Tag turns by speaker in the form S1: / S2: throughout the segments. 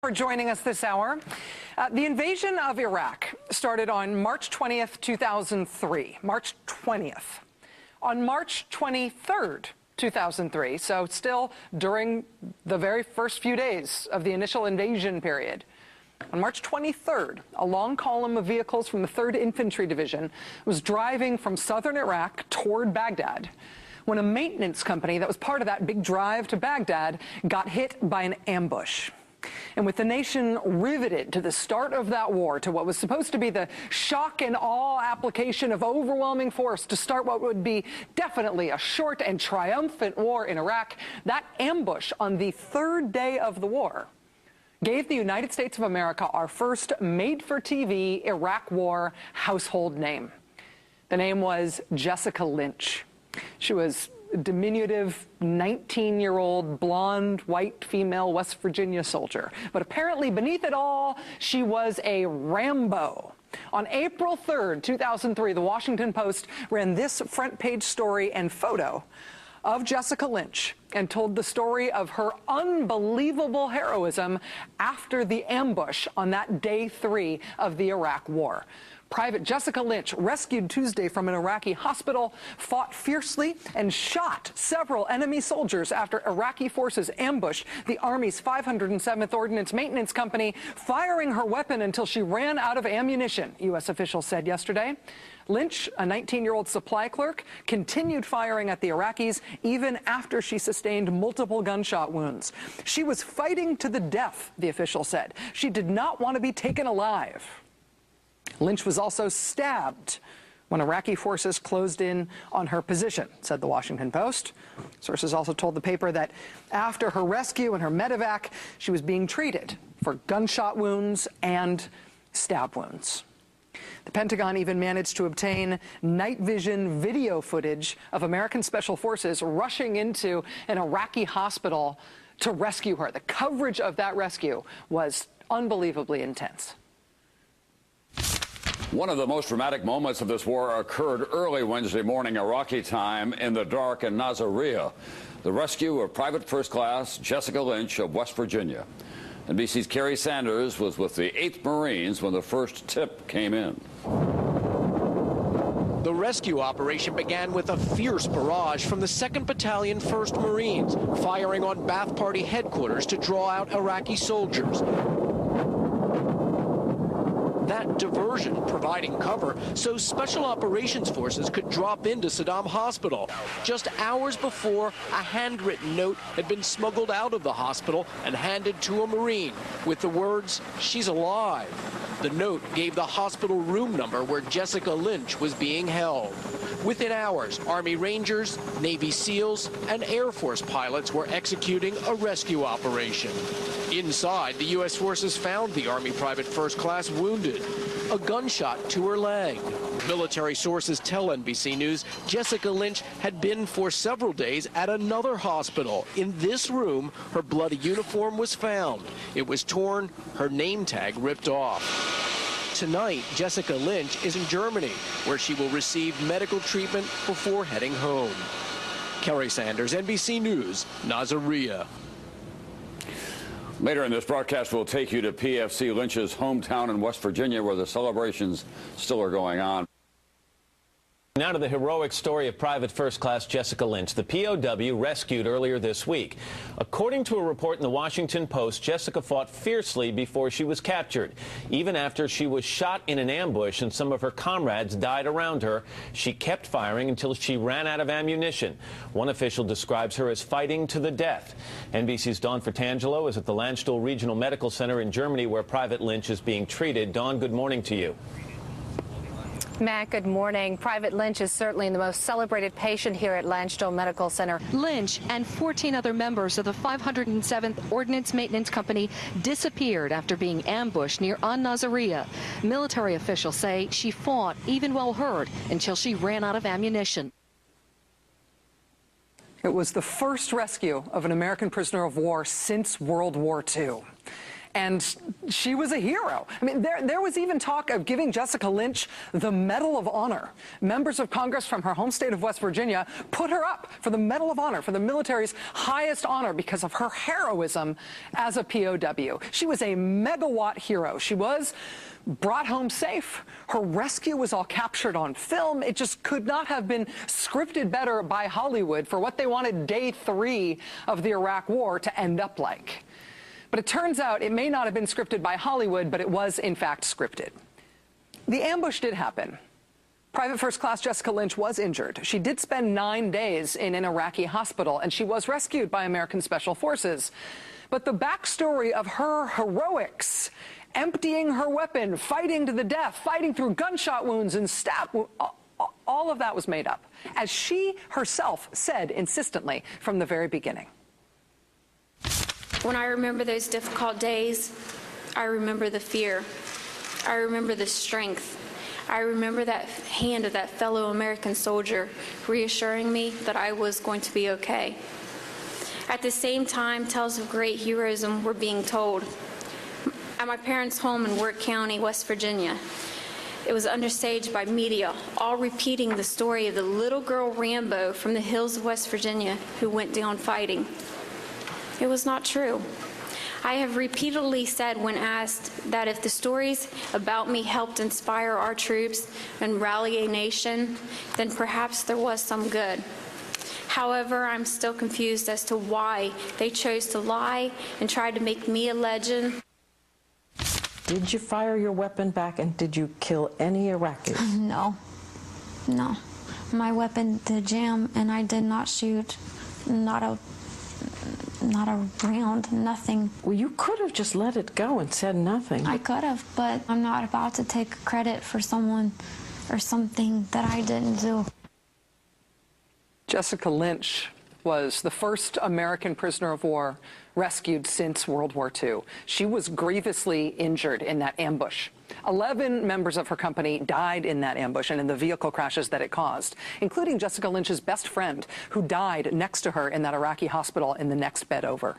S1: For joining us this hour. The invasion of Iraq started on March 20th, 2003. March 20th. On March 23rd, 2003, so still during the very first few days of the initial invasion period. On March 23rd, a long column of vehicles from the 3rd Infantry Division was driving from southern Iraq toward Baghdad when a maintenance company that was part of that big drive to Baghdad got hit by an ambush. And with the nation riveted to the start of that war, to what was supposed to be the shock and awe application of overwhelming force to start what would be definitely a short and triumphant war in Iraq, that ambush on the 3rd day of the war gave the United States of America our first made-for-TV Iraq War household name. The name was Jessica Lynch. She was a diminutive 19-year-old blonde white female West Virginia soldier. But apparently beneath it all, she was a Rambo. On April 3rd, 2003, the Washington Post ran this front page story and photo of Jessica Lynch and told the story of her unbelievable heroism after the ambush on that day 3 of the Iraq War. Private Jessica Lynch, rescued Tuesday from an Iraqi hospital, fought fiercely and shot several enemy soldiers after Iraqi forces ambushed the Army's 507th Ordnance Maintenance Company, firing her weapon until she ran out of ammunition, U.S. officials said yesterday. Lynch, a 19-year-old supply clerk, continued firing at the Iraqis even after she sustained multiple gunshot wounds. She was fighting to the death, the official said. She did not want to be taken alive. Lynch was also stabbed when Iraqi forces closed in on her position, said the Washington Post. Sources also told the paper that after her rescue and her medevac, she was being treated for gunshot wounds and stab wounds. The Pentagon even managed to obtain night vision video footage of American Special Forces rushing into an Iraqi hospital to rescue her. The coverage of that rescue was unbelievably intense.
S2: One of the most dramatic moments of this war occurred early Wednesday morning Iraqi time in the dark in Nasiriyah, the rescue of Private First Class Jessica Lynch of West Virginia. NBC's Kerry Sanders was with the 8th Marines when the first tip came in.
S3: The rescue operation began with a fierce barrage from the 2nd Battalion 1st Marines, firing on Ba'ath Party headquarters to draw out Iraqi soldiers. That diversion providing cover so Special Operations Forces could drop into Saddam Hospital. Just hours before, a handwritten note had been smuggled out of the hospital and handed to a Marine with the words, "She's alive." The note gave the hospital room number where Jessica Lynch was being held. Within hours, Army Rangers, Navy SEALs, and Air Force pilots were executing a rescue operation. Inside, the U.S. forces found the Army Private First Class wounded, a gunshot to her leg. Military sources tell NBC News Jessica Lynch had been for several days at another hospital. In this room, her bloody uniform was found. It was torn, her name tag ripped off. Tonight, Jessica Lynch is in Germany, where she will receive medical treatment before heading home. Kerry Sanders, NBC News, Nasiriyah.
S2: Later in this broadcast, we'll take you to PFC Lynch's hometown in West Virginia, where the celebrations still are going on.
S4: Now to the heroic story of Private First Class Jessica Lynch, the POW rescued earlier this week. According to a report in the Washington Post, Jessica fought fiercely before she was captured. Even after she was shot in an ambush and some of her comrades died around her, she kept firing until she ran out of ammunition. One official describes her as fighting to the death. NBC's Dawn Fratangelo is at the Landstuhl Regional Medical Center in Germany, where Private Lynch is being treated. Dawn, good morning to you.
S5: Matt, good morning. Private Lynch is certainly the most celebrated patient here at Landstuhl Medical Center.
S6: Lynch and 14 other members of the 507th Ordnance Maintenance Company disappeared after being ambushed near Nasiriyah. Military officials say she fought, even while hurt, until she ran out of ammunition.
S1: It was the first rescue of an American prisoner of war since World War II. And she was a hero. I mean, there was even talk of giving Jessica Lynch the Medal of Honor. Members of Congress from her home state of West Virginia put her up for the Medal of Honor, for the military's highest honor, because of her heroism as a POW. She was a megawatt hero. She was brought home safe. Her rescue was all captured on film. It just could not have been scripted better by Hollywood for what they wanted day 3 of the Iraq War to end up like. But it turns out it may not have been scripted by Hollywood, but it was, in fact, scripted. The ambush did happen. Private First Class Jessica Lynch was injured. She did spend 9 days in an Iraqi hospital, and she was rescued by American Special Forces. But the backstory of her heroics, emptying her weapon, fighting to the death, fighting through gunshot wounds and stab wounds, all of that was made up, as she herself said insistently from the very beginning.
S7: When I remember those difficult days, I remember the fear. I remember the strength. I remember that hand of that fellow American soldier reassuring me that I was going to be okay. At the same time, tales of great heroism were being told. At my parents' home in Wirt County, West Virginia, it was understaged by media, all repeating the story of the little girl Rambo from the hills of West Virginia who went down fighting. It was not true. I have repeatedly said when asked that if the stories about me helped inspire our troops and rally a nation, then perhaps there was some good. However, I'm still confused as to why they chose to lie and tried to make me a legend.
S8: Did you fire your weapon back, and did you kill any Iraqis?
S7: No. My weapon did jam, and I did not shoot. Not a round, nothing.
S8: Well, you could have just let it go and said nothing.
S7: I could have, but I'm not about to take credit for someone or something that I didn't do.
S1: Jessica Lynch was the first American prisoner of war rescued since World War II. She was grievously injured in that ambush. 11 members of her company died in that ambush and in the vehicle crashes that it caused, including Jessica Lynch's best friend, who died next to her in that Iraqi hospital in the next bed over.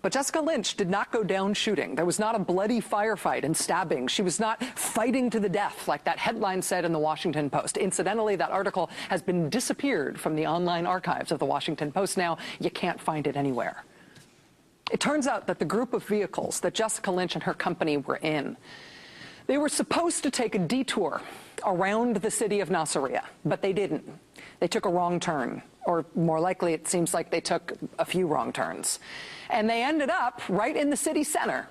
S1: But Jessica Lynch did not go down shooting. There was not a bloody firefight and stabbing. She was not fighting to the death like that headline said in the Washington Post. Incidentally, that article has been disappeared from the online archives of the Washington Post now. You can't find it anywhere. It turns out that the group of vehicles that Jessica Lynch and her company were in, they were supposed to take a detour around the city of Nasiriyah, but they didn't. They took a wrong turn, or more likely it seems like they took a few wrong turns. And they ended up right in the city center.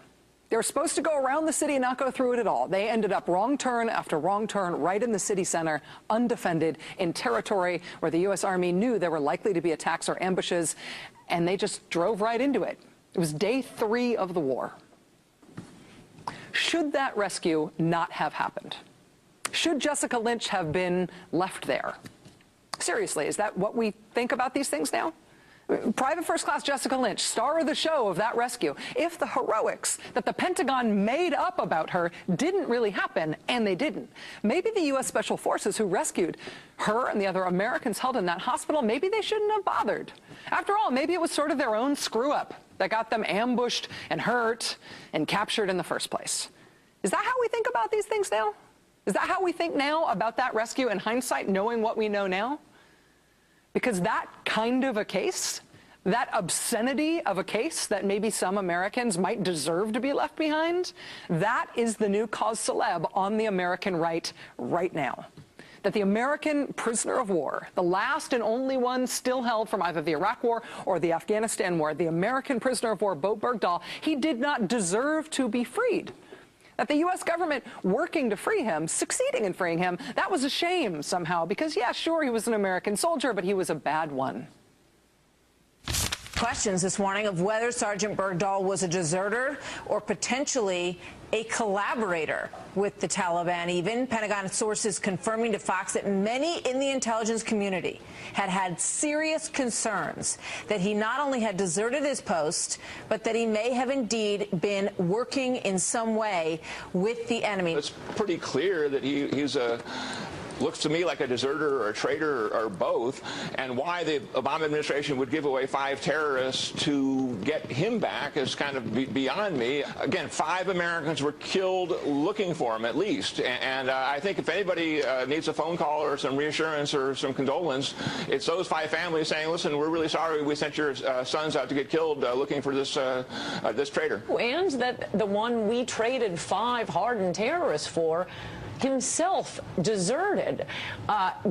S1: They were supposed to go around the city and not go through it at all. They ended up wrong turn after wrong turn right in the city center, undefended, in territory where the U.S. Army knew there were likely to be attacks or ambushes, and they just drove right into it. It was day 3 of the war. Should that rescue not have happened? Should Jessica Lynch have been left there? Seriously, is that what we think about these things now? Private First Class Jessica Lynch, star of the show of that rescue. If the heroics that the Pentagon made up about her didn't really happen, and they didn't, maybe the U.S. Special Forces who rescued her and the other Americans held in that hospital, maybe they shouldn't have bothered. After all, maybe it was sort of their own screw-up that got them ambushed and hurt and captured in the first place. Is that how we think about these things now? Is that how we think now about that rescue in hindsight, knowing what we know now? Because that kind of a case, that obscenity of a case that maybe some Americans might deserve to be left behind, that is the new cause célèbre on the American right now. That the American prisoner of war, the last and only one still held from either the Iraq War or the Afghanistan War, the American prisoner of war, Bergdahl, he did not deserve to be freed. That the U.S. government working to free him, succeeding in freeing him, that was a shame somehow, because, yeah, sure, he was an American soldier, but he was a bad one.
S9: Questions this morning of whether Sergeant Bergdahl was a deserter or potentially a collaborator with the Taliban. Even Pentagon sources confirming to Fox that many in the intelligence community had serious concerns that he not only had deserted his post, but that he may have indeed been working in some way with the enemy.
S10: It's pretty clear that he's a looks to me like a deserter or a traitor or both, and why the Obama administration would give away 5 terrorists to get him back is kind of beyond me. Again, 5 Americans were killed looking for him, at least, and I think if anybody needs a phone call or some reassurance or some condolence, it's those 5 families saying, listen, we're really sorry we sent your sons out to get killed looking for this this traitor.
S11: And that the one we traded 5 hardened terrorists for himself deserted,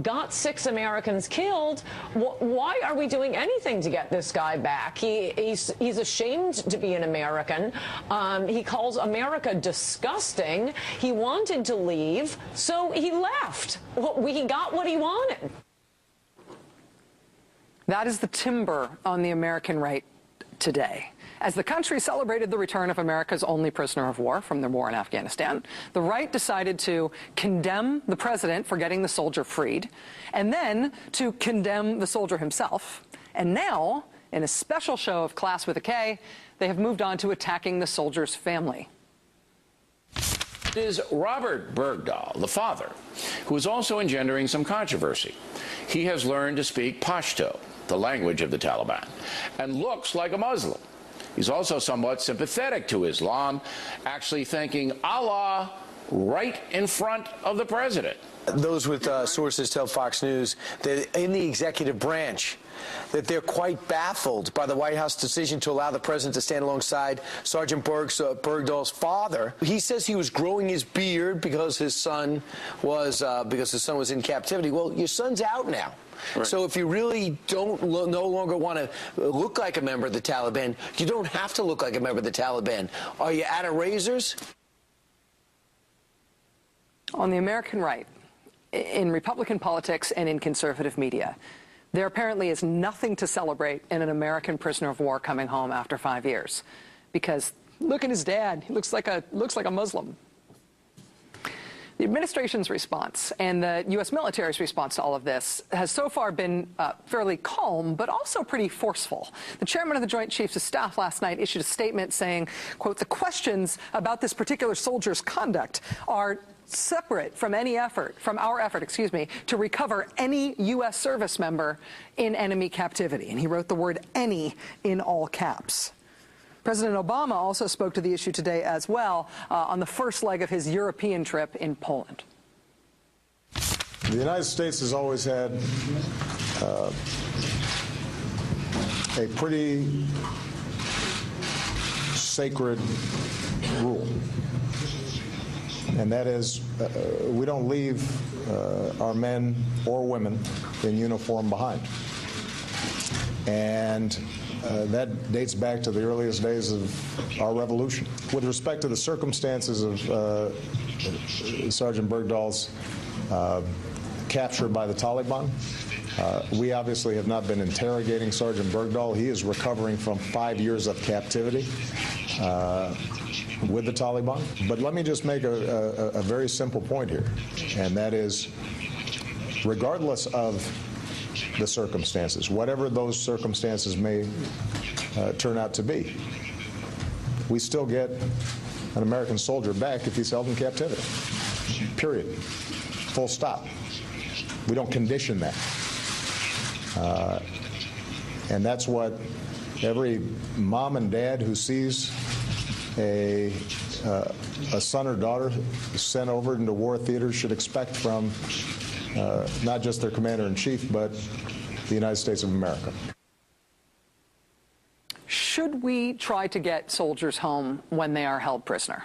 S11: got 6 Americans killed. Why are we doing anything to get this guy back? He's ashamed to be an American. He calls America disgusting. He wanted to leave, so he left. He got what he wanted.
S1: That is the timber on the American right today. As the country celebrated the return of America's only prisoner of war from the war in Afghanistan, the right decided to condemn the president for getting the soldier freed, and then to condemn the soldier himself. And now, in a special show of Class with a K, they have moved on to attacking the soldier's family.
S12: It is Robert Bergdahl, the father, who is also engendering some controversy. He has learned to speak Pashto, the language of the Taliban, and looks like a Muslim. He's also somewhat sympathetic to Islam, actually thanking Allah right in front of the president.
S13: Those with sources tell Fox News that in the executive branch, that they're quite baffled by the White House decision to allow the president to stand alongside Sergeant Bergdahl's father. He says he was growing his beard because his son was in captivity. Well, your son's out now. Right. So if you really don't no longer want to look like a member of the Taliban, you don't have to look like a member of the Taliban. Are you out of razors?
S1: On the American right, in Republican politics and in conservative media, there apparently is nothing to celebrate in an American prisoner of war coming home after 5 years, because look at his dad. He looks like a Muslim. The administration's response and the U.S. military's response to all of this has so far been fairly calm, but also pretty forceful. The chairman of the Joint Chiefs of Staff last night issued a statement saying, quote, the questions about this particular soldier's conduct are separate from our effort, to recover any U.S. service member in enemy captivity. And he wrote the word any in all caps. President Obama also spoke to the issue today as well on the first leg of his European trip in Poland.
S14: The United States has always had a pretty sacred rule, and that is we don't leave our men or women in uniform behind. And that dates back to the earliest days of our revolution. With respect to the circumstances of Sergeant Bergdahl's capture by the Taliban, we obviously have not been interrogating Sergeant Bergdahl. He is recovering from 5 years of captivity with the Taliban. But let me just make a very simple point here, and that is, regardless of the circumstances, whatever those circumstances may turn out to be, we still get an American soldier back if he's held in captivity. Period. Full stop. We don't condition that. And that's what every mom and dad who sees a son or daughter sent over into war theaters should expect from not just their commander-in-chief, but the United States of America.
S1: Should we try to get soldiers home when they are held prisoner?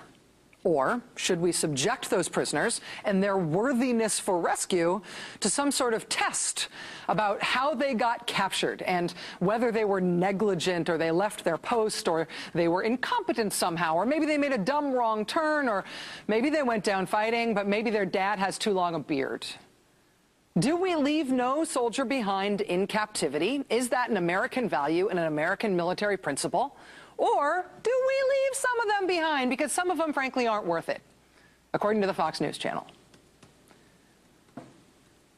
S1: Or should we subject those prisoners and their worthiness for rescue to some sort of test about how they got captured and whether they were negligent or they left their post or they were incompetent somehow, or maybe they made a dumb wrong turn, or maybe they went down fighting, but maybe their dad has too long a beard? Do we leave no soldier behind in captivity? Is that an American value and an American military principle? Or do we leave some of them behind because some of them, frankly, aren't worth it, according to the Fox News Channel?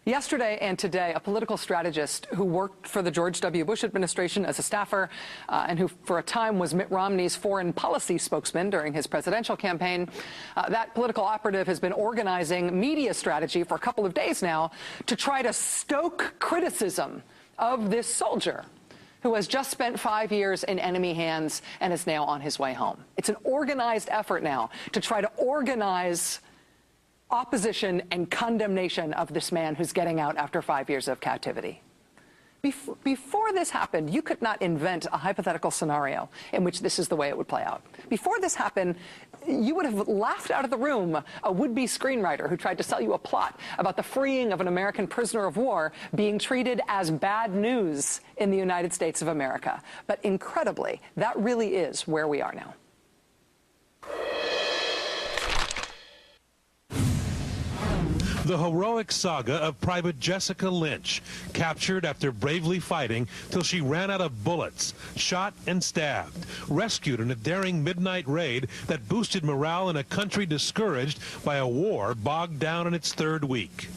S1: Yesterday and today, a political strategist who worked for the George W. Bush administration as a staffer and who for a time was Mitt Romney's foreign policy spokesman during his presidential campaign, that political operative has been organizing media strategy for a couple of days now to try to stoke criticism of this soldier who has just spent 5 years in enemy hands and is now on his way home. It's an organized effort now to try to organize opposition and condemnation of this man who's getting out after 5 years of captivity. Before this happened, you could not invent a hypothetical scenario in which this is the way it would play out. Before this happened, you would have laughed out of the room a would-be screenwriter who tried to sell you a plot about the freeing of an American prisoner of war being treated as bad news in the United States of America. But incredibly, that really is where we are now.
S15: The heroic saga of Private Jessica Lynch, captured after bravely fighting till she ran out of bullets, shot and stabbed, rescued in a daring midnight raid that boosted morale in a country discouraged by a war bogged down in its third week.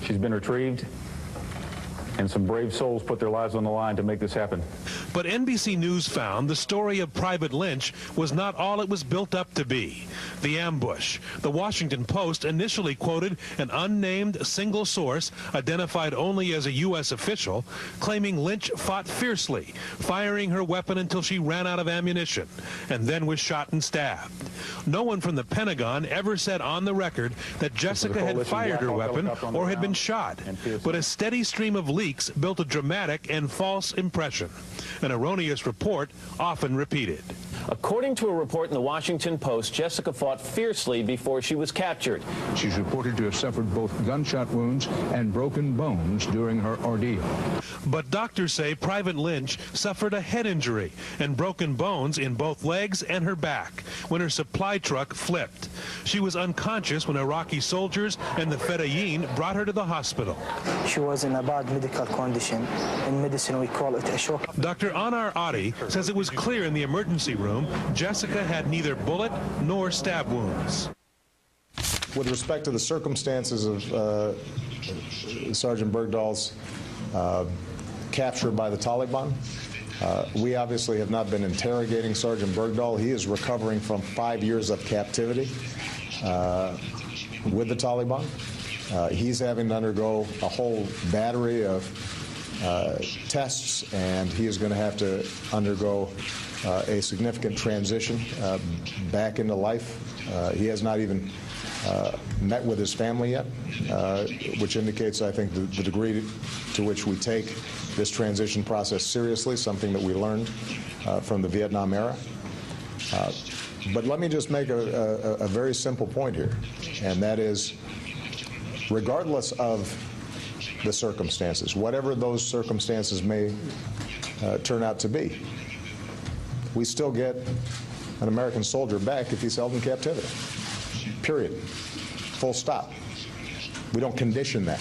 S16: She's been retrieved, and some brave souls put their lives on the line to make this happen.
S15: But NBC News found the story of Private Lynch was not all it was built up to be. The ambush. The Washington Post initially quoted an unnamed single source, identified only as a U.S. official, claiming Lynch fought fiercely, firing her weapon until she ran out of ammunition, and then was shot and stabbed. No one from the Pentagon ever said on the record that Jessica had fired her weapon or had been shot. But a steady stream of leaks built a dramatic and false impression. An erroneous report often repeated.
S4: According to a report in the Washington Post, Jessica fought fiercely before she was captured.
S17: She's reported to have suffered both gunshot wounds and broken bones during her ordeal.
S15: But doctors say Private Lynch suffered a head injury and broken bones in both legs and her back when her supply truck flipped. She was unconscious when Iraqi soldiers and the Fedayeen brought her to the hospital.
S18: She was in a bad medical condition. In medicine, we call it a shock.
S15: Dr. Anar Adi says it was clear in the emergency room Jessica had neither bullet nor stab wounds.
S14: With respect to the circumstances of Sergeant Bergdahl's capture by the Taliban, we obviously have not been interrogating Sergeant Bergdahl. He is recovering from 5 years of captivity with the Taliban. He's having to undergo a whole battery of tests, and he is going to have to undergo a significant transition back into life. He has not even met with his family yet, which indicates, I think, the degree to which we take this transition process seriously, something that we learned from the Vietnam era. But let me just make a very simple point here, and that is, regardless of the circumstances, whatever those circumstances may turn out to be, we still get an American soldier back if he's held in captivity. Period. Full stop. We don't condition that.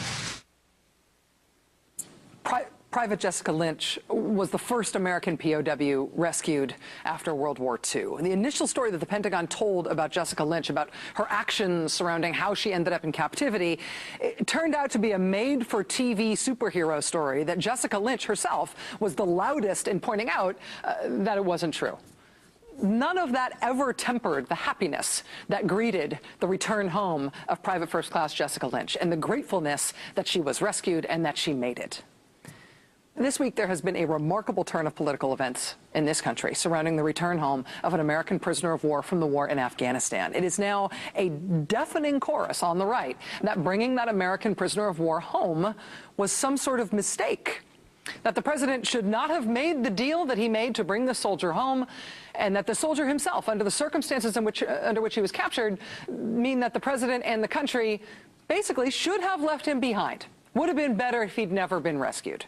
S1: Private Jessica Lynch was the first American POW rescued after World War II. And the initial story that the Pentagon told about Jessica Lynch, about her actions surrounding how she ended up in captivity, it turned out to be a made-for-TV superhero story that Jessica Lynch herself was the loudest in pointing out that it wasn't true. None of that ever tempered the happiness that greeted the return home of Private First Class Jessica Lynch and the gratefulness that she was rescued and that she made it. This week, there has been a remarkable turn of political events in this country surrounding the return home of an American prisoner of war from the war in Afghanistan. It is now a deafening chorus on the right that bringing that American prisoner of war home was some sort of mistake, that the president should not have made the deal that he made to bring the soldier home, and that the soldier himself, under the circumstances under which he was captured, mean that the president and the country basically should have left him behind. Would have been better if he'd never been rescued.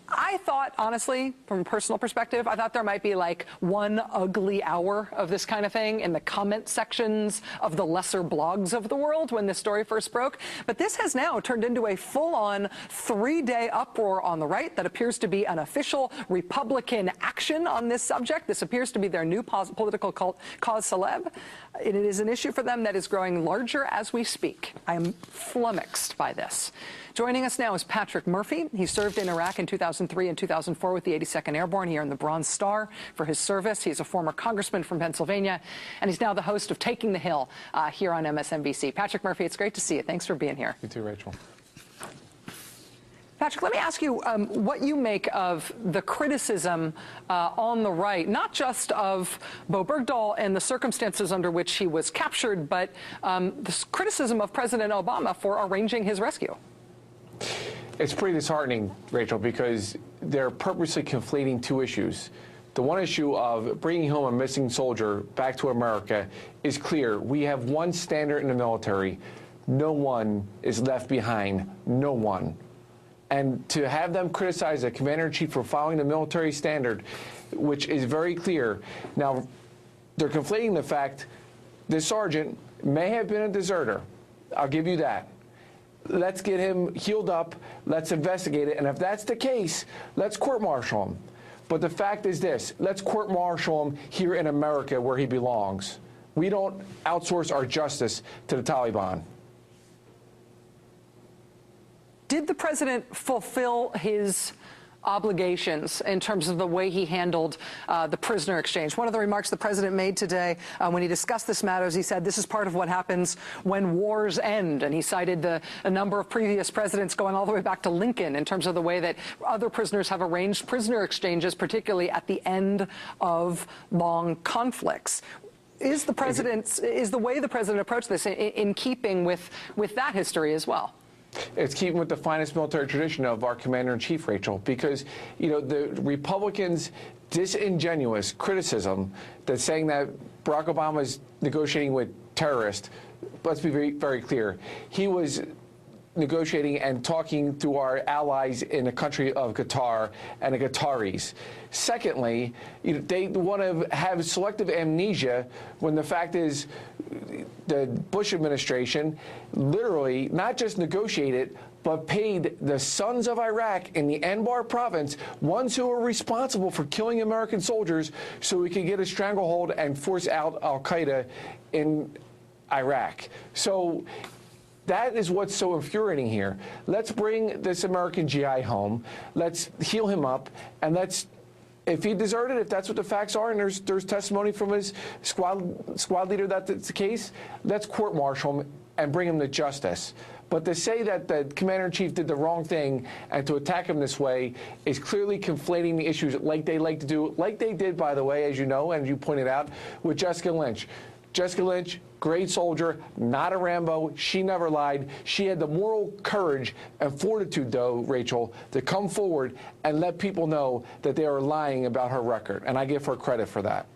S1: I thought, honestly, from a personal perspective, I thought there might be like one ugly hour of this kind of thing in the comment sections of the lesser blogs of the world when this story first broke. But this has now turned into a full-on 3-day uproar on the right that appears to be an official Republican action on this subject. This appears to be their new political cause celeb. It is an issue for them that is growing larger as we speak. I am flummoxed by this. Joining us now is Patrick Murphy. He served in Iraq in 2003 and 2004 with the 82nd Airborne. He earned the Bronze Star for his service. He's a former congressman from Pennsylvania, and he's now the host of Taking the Hill here on MSNBC. Patrick Murphy, it's great to see you. Thanks for being here.
S19: You too, Rachel.
S1: Patrick, let me ask you what you make of the criticism on the right, not just of Bo Bergdahl and the circumstances under which he was captured, but the criticism of President Obama for arranging his rescue.
S19: It's pretty disheartening, Rachel, because they're purposely conflating two issues. The one issue of bringing home a missing soldier back to America is clear. We have one standard in the military. No one is left behind. No one. And to have them criticize the commander-in-chief for following the military standard, which is very clear. Now, they're conflating the fact this sergeant may have been a deserter. I'll give you that. Let's get him healed up. Let's investigate it. And if that's the case, let's court-martial him. But the fact is this. Let's court-martial him here in America where he belongs. We don't outsource our justice to the Taliban.
S1: Did the president fulfill his obligations in terms of the way he handled the prisoner exchange? One of the remarks the president made today when he discussed this matter is he said this is part of what happens when wars end, and he cited a number of previous presidents going all the way back to Lincoln in terms of the way that other prisoners have arranged prisoner exchanges, particularly at the end of long conflicts. Is the way the president approached this in keeping with that history as well?
S19: It's keeping with the finest military tradition of our commander-in-chief, Rachel, because, you know, the Republicans' disingenuous criticism that's saying that Barack Obama is negotiating with terrorists, let's be very, very clear. He was negotiating and talking to our allies in the country of Qatar and the Qataris. Secondly, they want to have selective amnesia when the fact is the Bush administration literally not just negotiated, but paid the sons of Iraq in the Anbar province, ones who were responsible for killing American soldiers, so we could get a stranglehold and force out al-Qaeda in Iraq. So that is what's so infuriating here. Let's bring this American GI home. Let's heal him up, and let's, if he deserted, if that's what the facts are, and there's testimony from his squad leader that it's the case, let's court-martial him and bring him to justice. But to say that the commander-in-chief did the wrong thing and to attack him this way is clearly conflating the issues like they like to do, like they did, by the way, as you know, and you pointed out, with Jessica Lynch. Jessica Lynch, great soldier, not a Rambo. She never lied. She had the moral courage and fortitude, though, Rachel, to come forward and let people know that they are lying about her record. And I give her credit for that.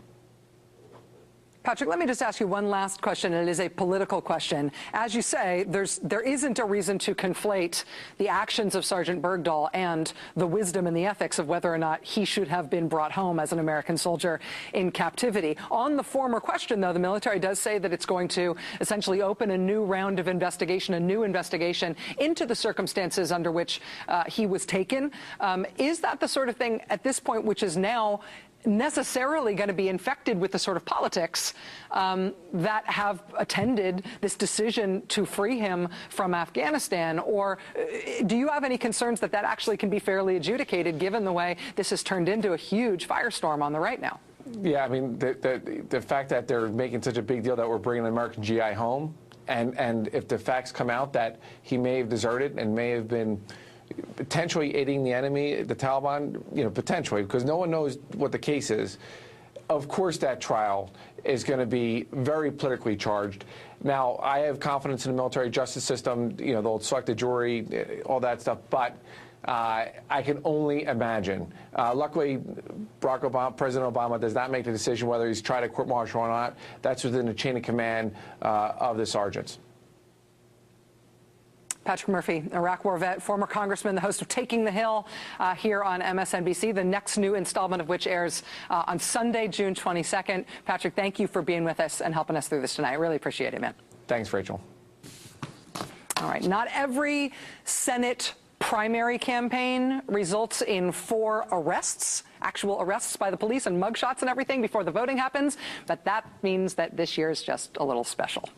S1: Patrick, let me just ask you one last question, and it is a political question. As you say, there isn't a reason to conflate the actions of Sergeant Bergdahl and the wisdom and the ethics of whether or not he should have been brought home as an American soldier in captivity. On the former question, though, the military does say that it's going to essentially open a new round of investigation, a new investigation into the circumstances under which he was taken. Is that the sort of thing at this point which is now necessarily going to be infected with the sort of politics that have attended this decision to free him from Afghanistan? Or do you have any concerns that that actually can be fairly adjudicated given the way this has turned into a huge firestorm on the right now?
S19: Yeah, I mean, the fact that they're making such a big deal that we're bringing an American GI home, and if the facts come out that he may have deserted and may have been potentially aiding the enemy, the Taliban, you know, potentially, because no one knows what the case is. Of course, that trial is going to be very politically charged. Now, I have confidence in the military justice system. You know, they'll select a jury, all that stuff. But I can only imagine. Luckily, President Obama does not make the decision whether he's tried a court-martial or not. That's within the chain of command of the sergeants.
S1: Patrick Murphy, Iraq War vet, former congressman, the host of Taking the Hill here on MSNBC, the next new installment of which airs on Sunday, June 22nd. Patrick, thank you for being with us and helping us through this tonight. I really appreciate it, man.
S19: Thanks, Rachel.
S1: All right. Not every Senate primary campaign results in 4 arrests, actual arrests by the police and mugshots and everything before the voting happens. But that means that this year is just a little special.